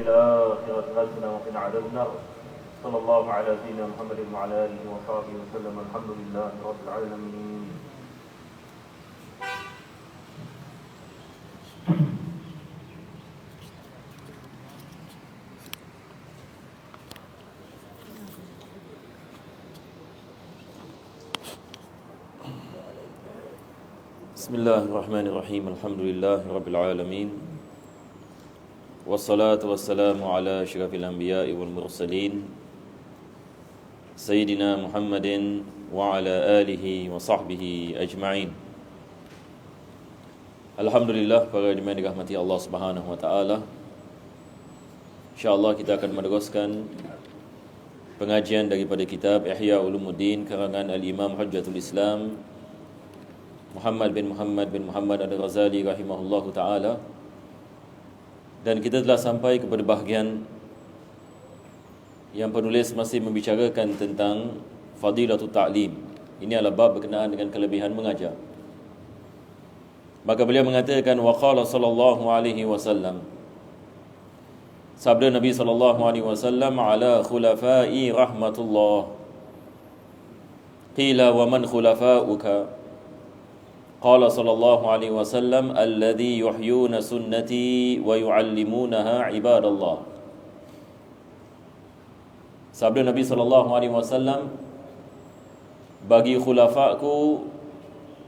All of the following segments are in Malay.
الآخرة حسنة وقنا عذاب النار. صلى الله على سيدنا محمد وعلى آله وصحبه وسلم. الحمد لله رب العالمين. Bismillahirrahmanirrahim. Alhamdulillahirabbil alamin. Wassalatu wassalamu ala asyrafil anbiya'i wal mursalin Sayyidina Muhammadin wa ala alihi wa sahbihi ajma'in. Alhamdulillah, para jemaah dirahmati Allah Subhanahu wa taala. Insya-Allah kita akan meneruskan pengajian daripada kitab Ihya Ulumuddin karangan Al-Imam Hujjatul Islam Muhammad bin Muhammad Al-Ghazali rahimahullahu ta'ala. Dan kita telah sampai kepada bahagian yang penulis masih membicarakan tentang Fadilatul Ta'lim. Ini adalah bab berkenaan dengan kelebihan mengajar. Maka beliau mengatakan, wa qala sallallahu alaihi wasallam, sabda Nabi sallallahu alaihi wasallam, ala khulafai rahmatullah. Qila wa man khulafauka? Qala sallallahu alaihi wasallam, alladhi yuhyuna sunnati wa yuallimunaha ibadallah. Sabda Nabi sallallahu alaihi wasallam, bagi khulafaku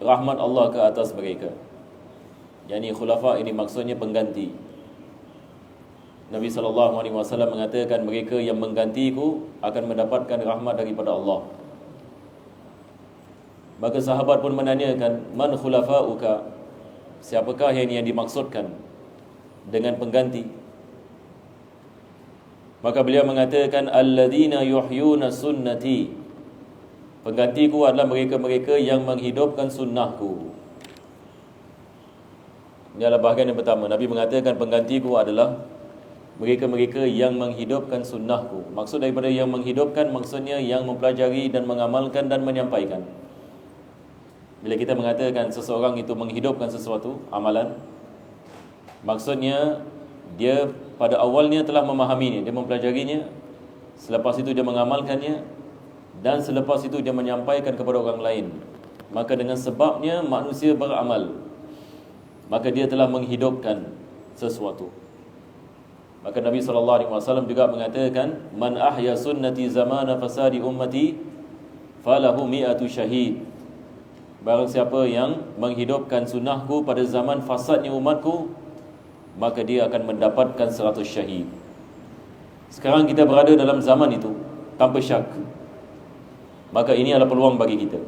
rahmat Allah ke atas mereka. Yani khulafa ini maksudnya pengganti. Nabi sallallahu alaihi wasallam mengatakan mereka yang menggantiku akan mendapatkan rahmat daripada Allah. Maka sahabat pun menanyakan, man khulafa'uka? Siapakah yang dimaksudkan dengan pengganti? Maka beliau mengatakan, alladzina yuhyuna sunnati. Penggantiku adalah mereka-mereka yang menghidupkan sunnahku. Ini adalah bahagian yang pertama. Nabi mengatakan penggantiku adalah mereka-mereka yang menghidupkan sunnahku. Maksud daripada yang menghidupkan, maksudnya yang mempelajari dan mengamalkan dan menyampaikan. Bila kita mengatakan seseorang itu menghidupkan sesuatu amalan, maksudnya dia pada awalnya telah memahaminya, dia mempelajarinya, selepas itu dia mengamalkannya, dan selepas itu dia menyampaikan kepada orang lain. Maka dengan sebabnya manusia beramal, maka dia telah menghidupkan sesuatu. Maka Nabi SAW juga mengatakan, man ahya sunnati zamana fasadi ummati falahu mi'atu syahid. Barang siapa yang menghidupkan sunnahku pada zaman fasadnya umatku, maka dia akan mendapatkan 100 syahid. Sekarang kita berada dalam zaman itu, tanpa syak. Maka ini adalah peluang bagi kita.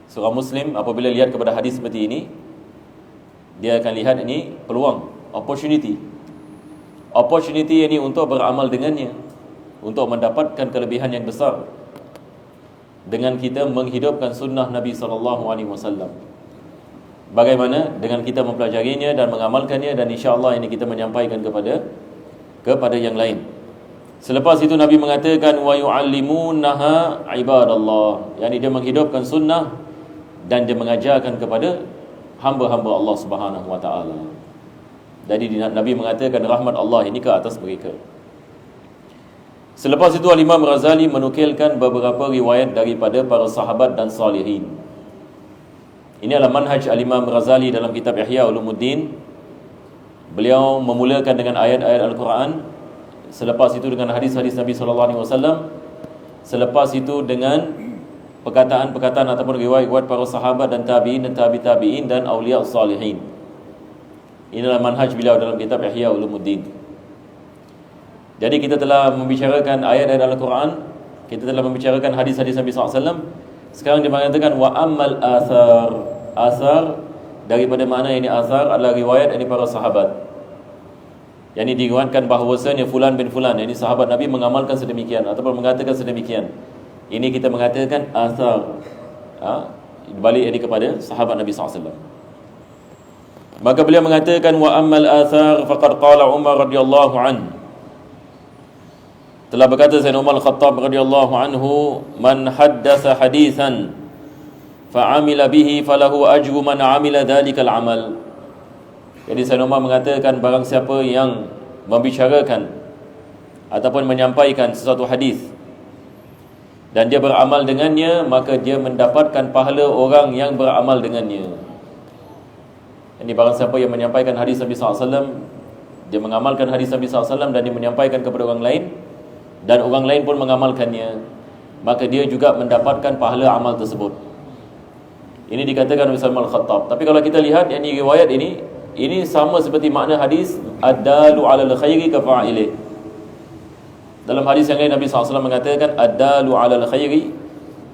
Seorang Muslim apabila lihat kepada hadis seperti ini, dia akan lihat ini peluang, opportunity. Opportunity ini untuk beramal dengannya, untuk mendapatkan kelebihan yang besar dengan kita menghidupkan sunnah Nabi SAW. Bagaimana? Dengan kita mempelajarinya dan mengamalkannya, dan insya-Allah ini kita menyampaikan kepada yang lain. Selepas itu Nabi mengatakan, wa yu'allimunaha ibadallah. Yani dia menghidupkan sunnah dan dia mengajarkan kepada hamba-hamba Allah Subhanahu wa taala. Jadi Nabi mengatakan rahmat Allah ini ke atas mereka. Selepas itu Al-Imam Ghazali menukilkan beberapa riwayat daripada para sahabat dan salihin. Ini adalah manhaj Al-Imam Ghazali dalam kitab Ihya Ulumuddin. Beliau memulakan dengan ayat-ayat Al-Quran, selepas itu dengan hadis-hadis Nabi SAW, selepas itu dengan perkataan-perkataan ataupun riwayat-riwayat para sahabat dan tabi'in dan tabi'-tabi'in dan awliya salihin. Inilah manhaj beliau dalam kitab Ihya Ulumuddin. Jadi kita telah membicarakan ayat-ayat Al-Quran, kita telah membicarakan hadis-hadis Nabi SAW. Sekarang dia mengatakan wa ammal athar. Athar daripada mana ini athar adalah riwayat dari para sahabat. Yang ini diriwayatkan bahawasanya fulan bin fulan, ini sahabat Nabi mengamalkan sedemikian ataupun mengatakan sedemikian. Ini kita mengatakan athar. Balik ini kepada sahabat Nabi SAW. Maka beliau mengatakan wa ammal athar faqad qala Umar radhiyallahu anhu. Telah berkata Sayyidina Umar Al-Khattab radhiyallahu anhu, man haddatsa hadithan fa'amila bihi falahu ajru man amila dhalikal amal. Jadi Sayyidina Umar mengatakan barang siapa yang membicarakan ataupun menyampaikan sesuatu hadis dan dia beramal dengannya, maka dia mendapatkan pahala orang yang beramal dengannya. Ini barang siapa yang menyampaikan hadis Nabi SAW, dia mengamalkan hadis Nabi SAW dan dia menyampaikan kepada orang lain, dan orang lain pun mengamalkannya, maka dia juga mendapatkan pahala amal tersebut. Ini dikatakan oleh Salman Al-Khattab. Tapi kalau kita lihat yang ini riwayat ini sama seperti makna hadis ad-dalu 'alal khairi kafa'ilih. Dalam hadis yang lain Nabi SAW mengatakan ad-dalu 'alal khairi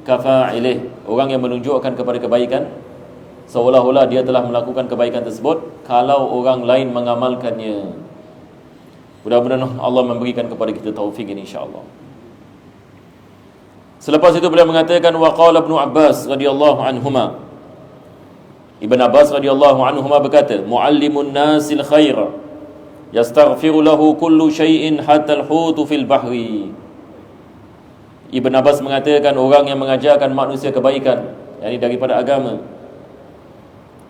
kafa'ilih. Orang yang menunjukkan kepada kebaikan seolah-olah dia telah melakukan kebaikan tersebut kalau orang lain mengamalkannya. Mudah-mudahan Allah memberikan kepada kita taufik ini, insya-Allah. Selepas itu beliau mengatakan wa qala Ibnu Abbas radhiyallahu anhuma. Ibn Abbas radhiyallahu anhuma berkata, muallimun nasil khaira yastaghfiru lahu kullu syai'in hatta al-hutu fil bahri. Ibn Abbas mengatakan orang yang mengajarkan manusia kebaikan, yakni daripada agama,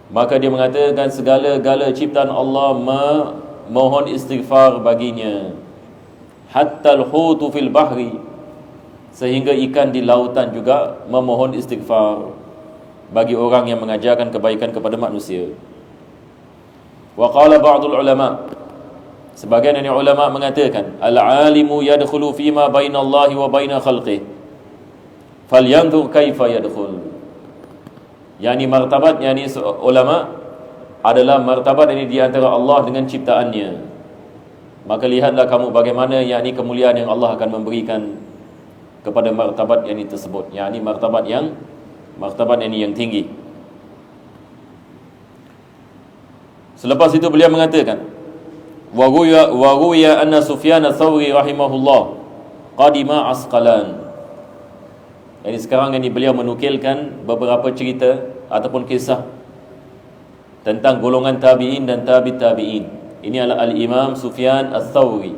maka dia mengatakan segala-gala ciptaan Allah memohon istighfar baginya, hatta al-hutu fil bahri, sehingga ikan di lautan juga memohon istighfar bagi orang yang mengajarkan kebaikan kepada manusia. Wa qala ba'dul ulama, sebagian dari ulama mengatakan al-alimu yadkhulu fima baina Allahi wa baina khalqihi falyanzur kaifa yadkhul. Yani martabat ulama adalah martabat ini di antara Allah dengan ciptaannya. Maka lihatlah kamu bagaimana yakni kemuliaan yang Allah akan memberikan kepada martabat yang tersebut, yakni martabat yang tinggi. Selepas itu beliau mengatakan wa ruya anna Sufyan ats-Tsauri rahimahullah qadima Asqalan. Jadi sekarang ini beliau menukilkan beberapa cerita ataupun kisah tentang golongan tabi'in dan tabi'in. Ini adalah al-Imam Sufyan ats-Tsauri.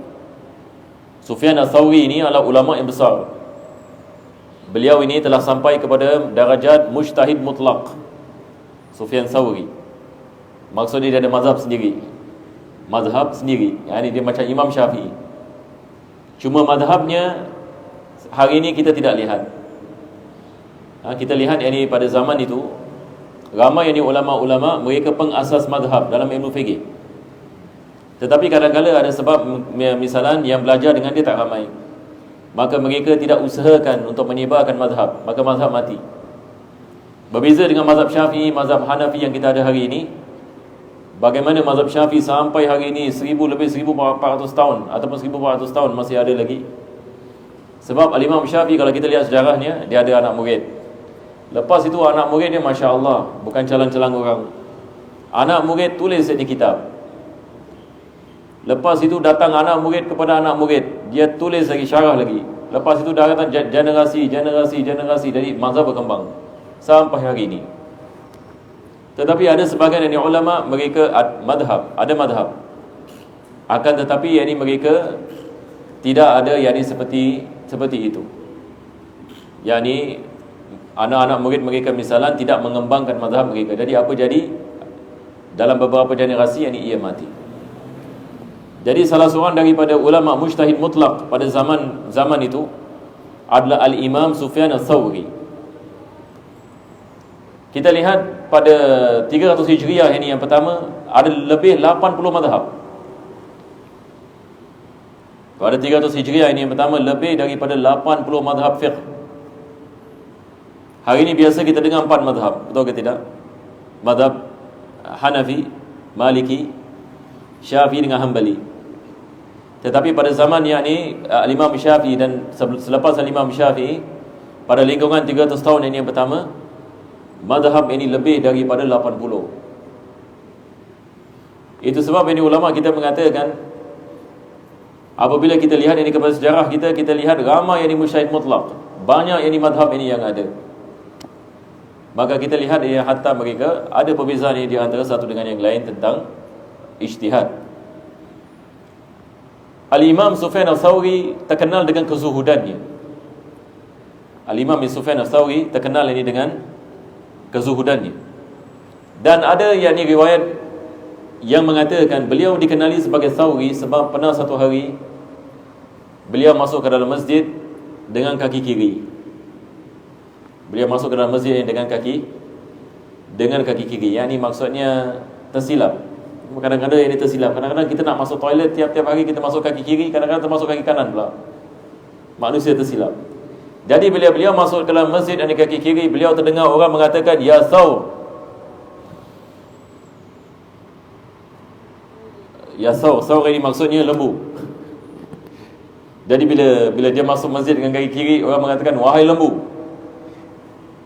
Sufyan ats-Tsauri ini adalah ulama yang besar. Beliau ini telah sampai kepada darajat mujtahid mutlak. Sufyan Tsauri, maksudnya dia ada mazhab sendiri. Yani dia macam Imam Syafi'i. Cuma mazhabnya hari ini kita tidak lihat. Kita lihat yani pada zaman itu ramai yani ulama-ulama mereka pengasas mazhab dalam ilmu fiqh. Tetapi kadang-kadang ada sebab misalan yang belajar dengan dia tak ramai, maka mereka tidak usahakan untuk menyebarkan mazhab, maka mazhab mati. Berbeza dengan mazhab Syafi'i, mazhab Hanafi yang kita ada hari ini. Bagaimana mazhab Syafi'i sampai hari ini 1400 tahun ataupun 1400 tahun masih ada lagi. Sebab Al-Imam Syafi'i kalau kita lihat sejarahnya, dia ada anak murid. Lepas itu anak murid dia Masya Allah, bukan calang-calang orang. Anak murid tulis di kitab. Lepas itu datang anak murid kepada anak murid, dia tulis lagi, syarah lagi. Lepas itu dah datang generasi dari mazhab berkembang sampai hari ini. Tetapi ada sebahagian dari ulama mereka ada madhab. Akan tetapi yakni mereka tidak ada yakni seperti itu. Yakni anak-anak murid mereka misalan tidak mengembangkan mazhab mereka. Jadi apa jadi? Dalam beberapa generasi yakni ia mati. Jadi salah seorang daripada ulama mujtahid mutlak pada zaman itu adalah Al-Imam Sufyan ats-Tsauri. Kita lihat pada 300 Hijriah ini yang pertama ada lebih 80 mazhab. Pada 300 Hijriah ini yang pertama lebih daripada 80 mazhab fiqh. Hari ini biasa kita dengar 4 mazhab, betul ke tidak? Mazhab Hanafi, Maliki, Syafi'i dengan Hanbali. Tetapi pada zaman yakni Imam Syafi'i dan selepas Imam Syafi'i pada lingkungan 300 tahun ini yang pertama, mazhab ini lebih daripada 80. Itu sebab ini ulama kita mengatakan apabila kita lihat ini kepada sejarah kita lihat ramai yang mujtahid mutlak, banyak yang mazhab ini yang ada. Maka kita lihat hatta mereka ada perbezaan di antara satu dengan yang lain tentang ijtihad. Al-Imam Sufyan ats-Tsauri terkenal dengan kezuhudannya. Al-Imam Sufyan ats-Tsauri terkenal ini dengan kezuhudannya. Dan ada yakni riwayat yang mengatakan beliau dikenali sebagai Thawri sebab pernah satu hari beliau masuk ke dalam masjid dengan kaki kiri. Beliau masuk ke dalam masjid dengan kaki kiri. Yang ni maksudnya tersilap. Kadang-kadang ini tersilap. Kadang-kadang kita nak masuk toilet tiap-tiap hari kita masuk kaki kiri, kadang-kadang termasuk kaki kanan pula. Manusia tersilap. Jadi bila beliau masuk ke dalam masjid dengan kaki kiri, beliau terdengar orang mengatakan ya Thawr. Ya Thawr ini maksudnya lembu. Jadi bila dia masuk masjid dengan kaki kiri, orang mengatakan wahai lembu.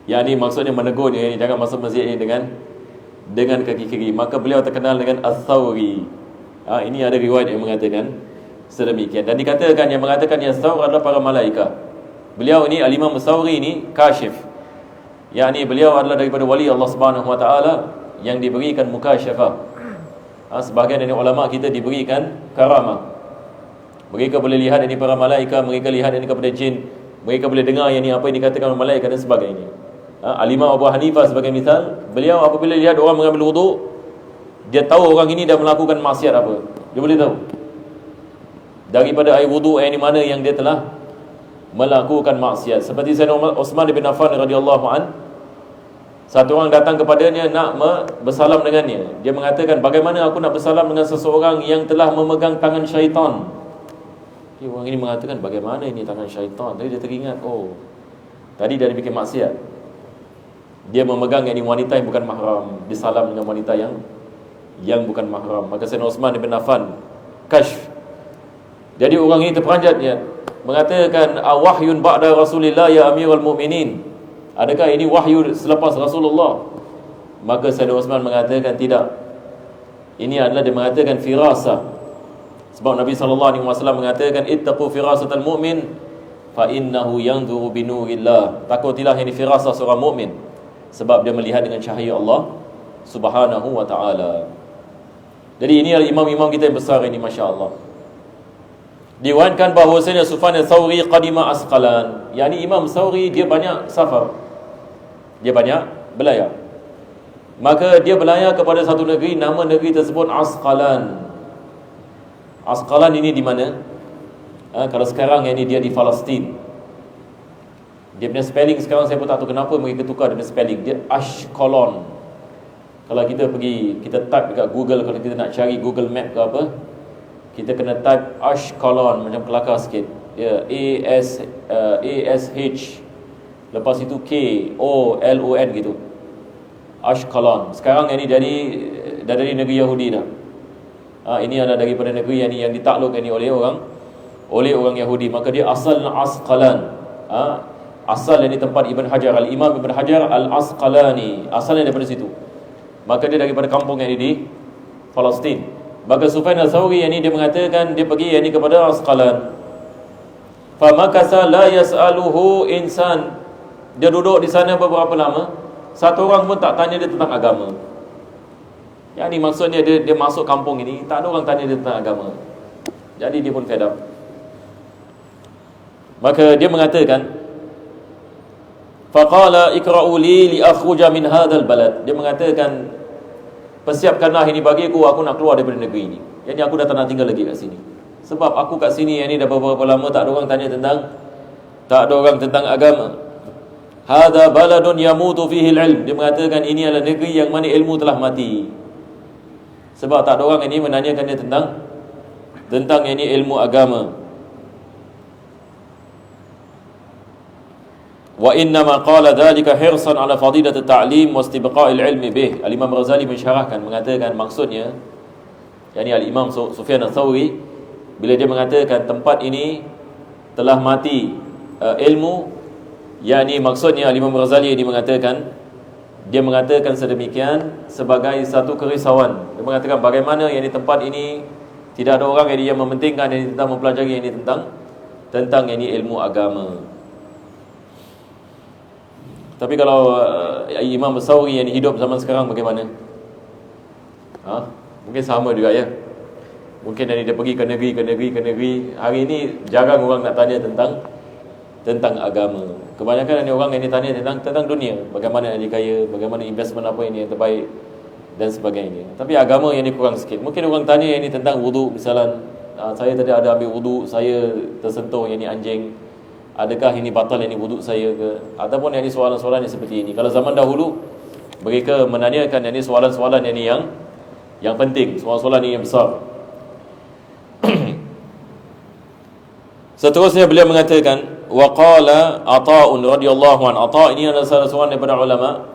Yang ini maksudnya menegur dia, jangan masuk masjid ini dengan kaki kiri. Maka beliau terkenal dengan Al-Thawri. Ini ada riwayat yang mengatakan sedemikian. Dan dikatakan yang mengatakan ya Thawr adalah para malaikat. Beliau ini Al-Imam Thawri ini kashif. Yang ini beliau adalah daripada wali Allah Subhanahu Wa Taala yang diberikan mukasyafah. Sebahagian dari ulama kita diberikan karamah. Mereka boleh lihat ini para malaikat, mereka lihat ini kepada jin, mereka boleh dengar yang ini apa yang dikatakan oleh malaikat dan sebagainya. Al-Imam Abu Hanifah sebagai misal, beliau apabila lihat orang mengambil wuduk, dia tahu orang ini dah melakukan maksiat apa. Dia boleh tahu daripada air wuduk yang di mana yang dia telah melakukan maksiat. Seperti Sayyidina Uthman bin Affan radhiyallahu an, satu orang datang kepadanya nak bersalam dengannya. Dia mengatakan, bagaimana aku nak bersalam dengan seseorang yang telah memegang tangan syaitan? Orang ini mengatakan, bagaimana ini tangan syaitan? Tadi dia teringat, tadi dia bikin maksiat. Dia memegang yang ini wanita yang bukan mahram, disalam dengan wanita yang bukan mahram. Maka Sayyidina Uthman bin Affan kashf. Jadi orang ini terperanjatnya mengatakan, wahyun ba'da Rasulillah ya Amirul Mukminin. Adakah ini wahyu selepas Rasulullah? Maka Sayyidina Uthman mengatakan tidak. Ini adalah dia mengatakan firasah. Sebab Nabi SAW mengatakan ittaqu firasatal mu'min fa innahu yanzuru bi nurillah. Takutilah ini firasah seorang mukmin sebab dia melihat dengan cahaya Allah Subhanahu wa taala. Jadi ini adalah imam-imam kita yang besar ini, masya-Allah. Diwankan bahawasanya Sufyan al-Thawri qadima Asqalan. Yani Imam Thawri dia banyak safar. Dia banyak belayar. Maka dia belayar kepada satu negeri, nama negeri tersebut Asqalan. Asqalan ini di mana? Kalau sekarang ini dia di Palestin. Dia punya spelling sekarang saya pun tak tahu kenapa mereka tukar dia punya spelling. Dia Ashkelon. Kalau kita pergi, kita type dekat Google, kalau kita nak cari Google Map ke apa, kita kena type Ashkelon macam kelakar sikit. Ya, ASH. Lepas itu KOLON gitu. Ashkelon. Sekarang ini dah dari negeri Yahudi dah. Ini adalah daripada negeri yang ditakluk ini oleh orang Yahudi. Maka dia asal Asqalan. Asal ini tempat Ibn Hajar, Al-Imam Ibn Hajar Al-Asqalani, asalnya daripada situ. Maka dia daripada kampung yang di Palestin. Maka Sufyan al-Thawri ini dia mengatakan dia pergi ini kepada Asqalan. Fa makasa la yas'aluhu insan. Dia duduk di sana beberapa lama, satu orang pun tak tanya dia tentang agama. Yang ni maksudnya dia masuk kampung ini, tak ada orang tanya dia tentang agama. Jadi dia pun fed up. Maka dia mengatakan, faqala ikra'u li akhruja min hadzal balad. Dia mengatakan, persiapkanlah ini bagi aku nak keluar daripada negeri ini. Yang aku dah tak nak tinggal lagi kat sini. Sebab aku kat sini yang ni dah beberapa lama tak ada orang tanya tentang agama. Hadza baladun yamutu fihi al-ilm. Dia mengatakan ini adalah negeri yang mana ilmu telah mati. Sebab tak ada orang ini menanyakan dia tentang ini ilmu agama. Wa inna ma qala dhalika hirsan ala fadilat at-ta'lim wa istibqa' al-ilm bih. Al-Imam Ghazali mensyarahkan, mengatakan maksudnya yakni Al-Imam Sufyan al-Thawri bila dia mengatakan tempat ini telah mati ilmu, yakni maksudnya Al-Imam Ghazali ini dia mengatakan sedemikian sebagai satu kerisauan. Dia mengatakan bagaimana yang di tempat ini tidak ada orang yang mementingkan yang tentang mempelajari yang ini tentang ini ilmu agama. Tapi kalau Imam Thawri yang hidup zaman sekarang bagaimana? Mungkin sama juga ya. Mungkin dia pergi ke negeri. Hari ini jarang orang nak tanya tentang agama. Kebanyakan orang yang ditanya tentang dunia, bagaimana nak kaya, bagaimana investment apa ini yang terbaik, dan sebagainya. Tapi agama yang ini kurang sikit. Mungkin orang tanya yang ini tentang wudu, misalnya saya tadi ada ambil wudu, saya tersentuh yang ini anjing, adakah ini batal yang ini wudu saya ke? Ataupun yang ini soalan-soalan yang seperti ini. Kalau zaman dahulu mereka menanyakan yang ini soalan-soalan yang ini yang penting, soalan-soalan ini yang besar. Seterusnya beliau mengatakan, wa qala Ata'un radhiyallahu an. Ata' ini adalah salah seorang daripada ulama,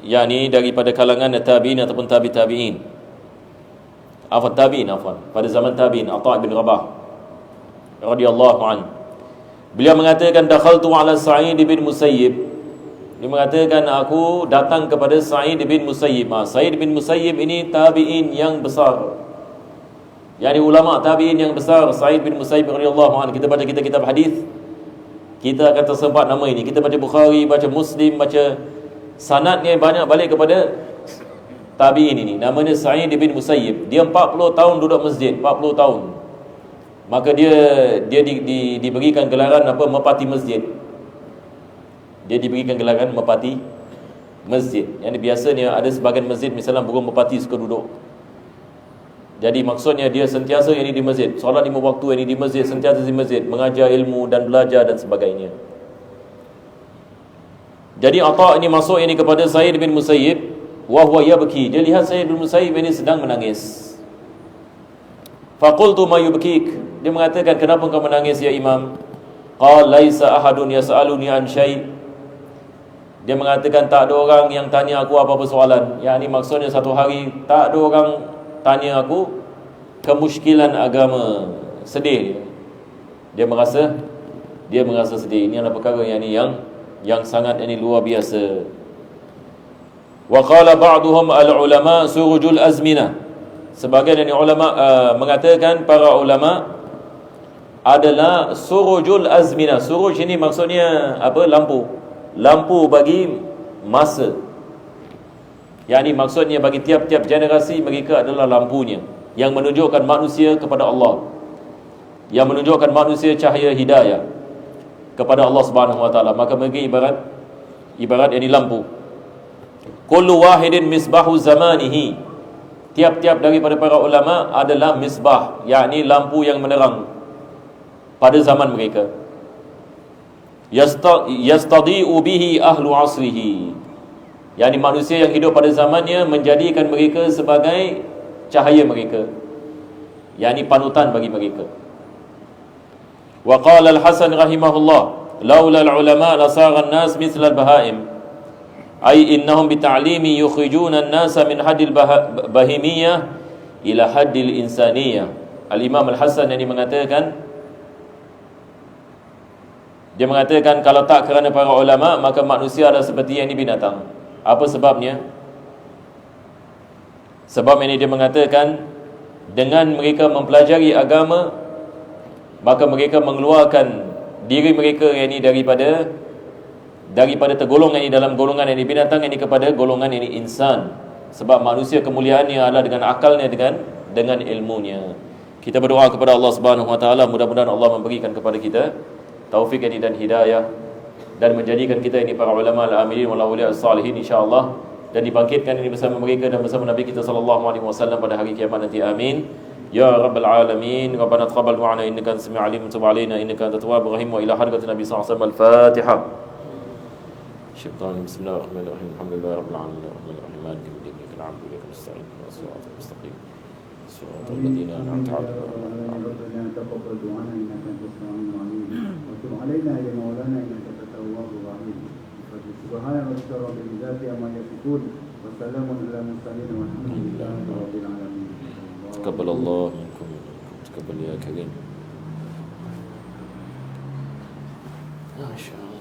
yakni daripada kalangan tabi'in ataupun tabi'in. Tabi'in pada zaman tabi'in, Ata' bin Rabah radhiyallahu an. Beliau mengatakan, dakhaltu ala Sa'id bin Musayyib. Dia mengatakan, aku datang kepada Sa'id bin Musayyib. Sa'id bin Musayyib ini tabi'in yang besar, yakni ulama tabi'in yang besar. Sa'id bin Musayyib radhiyallahu anhu. Kita baca kitab hadis, kita akan tersempat nama ini. Kita baca Bukhari, baca Muslim, baca sanadnya banyak balik kepada tabi'in ini. Namanya Sa'id bin Musayyib. Dia 40 tahun duduk masjid, 40 tahun. Maka dia diberikan gelaran apa? Mepati masjid. Dia diberikan gelaran mepati masjid. Yang biasanya ada sebahagian masjid misalnya burung mepati suka duduk. Jadi maksudnya dia sentiasa ini di masjid, solat 5 waktu ini di masjid, sentiasa di masjid, mengajar ilmu dan belajar dan sebagainya. Jadi Ata' ini masuk ini kepada Sa'id bin Musayyib, wa huwa yabki. Dia lihat Sa'id bin Musayyib ini sedang menangis. Faqultu ma yubkik. Dia mengatakan, kenapa kau menangis ya Imam? Qala laisa ahadun yas'aluni an syai'. Dia mengatakan, tak ada orang yang tanya aku apa-apa soalan. Yang ini maksudnya satu hari tak ada orang tanya aku kemusykilan agama. Sedih dia merasa sedih. Ini adalah perkara yang sangat luar biasa. Wa qala ba'duhum al-ulama surujul azmina. Sebagian dari ulama mengatakan, para ulama adalah surujul azmina. Suruj ini maksudnya apa? Lampu bagi masa. Yang ini maksudnya bagi tiap-tiap generasi mereka adalah lampunya, yang menunjukkan manusia kepada Allah, yang menunjukkan manusia cahaya hidayah kepada Allah Subhanahu wa taala. Maka mereka ibarat ini lampu. Kullu wahidin misbahu zamanihi. Tiap-tiap daripada para ulama adalah misbah, yakni lampu yang menerang pada zaman mereka. Yastadi'u bihi ahlu asrihi. yakni manusia yang hidup pada zamannya menjadikan mereka sebagai cahaya mereka, yakni panutan bagi mereka. Wa qala al-Hasan rahimahullah, laula al-ulama la sara an-nas mithla al-bahaim, ay innahum bi ta'limi yukhrijuna an-nasa min haddil bahimiyah ila haddil insaniyah. Al-Imam Al-Hasan yang mengatakan, dia mengatakan kalau tak kerana para ulama maka manusia adalah seperti yang ini binatang. Apa sebabnya? Sebab ini dia mengatakan dengan mereka mempelajari agama maka mereka mengeluarkan diri mereka yang ini daripada tergolong ini dalam golongan ini binatang ini kepada golongan ini insan. Sebab manusia kemuliaannya adalah dengan akalnya, dengan ilmunya. Kita berdoa kepada Allah Subhanahu wa taala, mudah-mudahan Allah memberikan kepada kita taufik ini dan hidayah, dan menjadikan kita ini para ulama al-amilin wal awliya as-salihin insyaallah, dan dibangkitkan ini bersama mereka dan bersama Nabi kita sallallahu alaihi wasallam pada hari kiamat nanti. Amin ya rabbal alamin. Rabbana taqabbal du'ana innaka antas samiul alim, tub alaina innaka antat tawwabur rahim. Wa ila hadratin Nabi sallallahu alaihi wasallam. Al-Fatihah. Syaitan. Bismillahirrahmanirrahim. Alhamdulillahi rabbil alamin. Arrahmanirrahim. Maliki yaumiddin. Iyyaka na'budu wa iyyaka nasta'in. Shiratal mustaqim. Shiratal ladzina an'amta 'alaihim. تقبل دعانا انك انت السميع العليم وتب علينا يا مولانا انك انت التواب الرحيم. سبحان ربك رب العزة عما يصفون وسلام على المرسلين والحمد لله رب العالمين. تقبل الله منكم. تقبل يا كريم. ما شاء الله.